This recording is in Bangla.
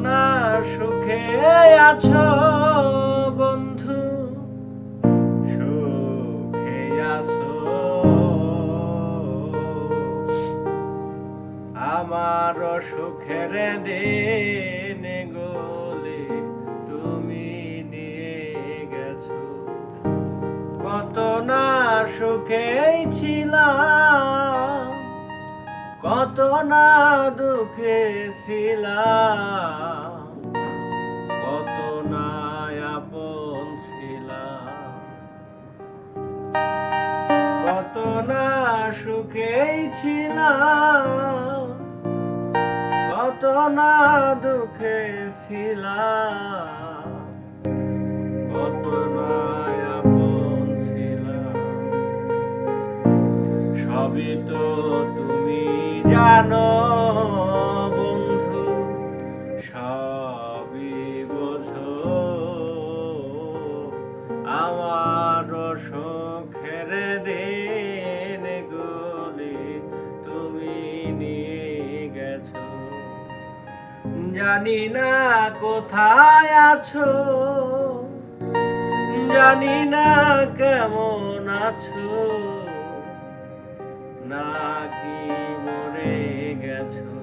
না সুখে আছো বন্ধু, সুখে আছো? আমার সুখের দিন গুলি তুমি নিয়ে গেছো। কত না সুখে ছিলাম, কত না দুঃখে ছিলাম, কত না আপন ছিলাম। কত না সুখে ছিলাম, কত না দুঃখে ছিলাম, কত না আপন ছিলাম। সবই তো তুমি জানো বন্ধু, সবই বোঝো। আমার সুখের দিন গুলি তুমি নিয়ে গেছো। জানি না কোথায় আছো, জানি না কেমন আছো, নাকি মরে গেছো।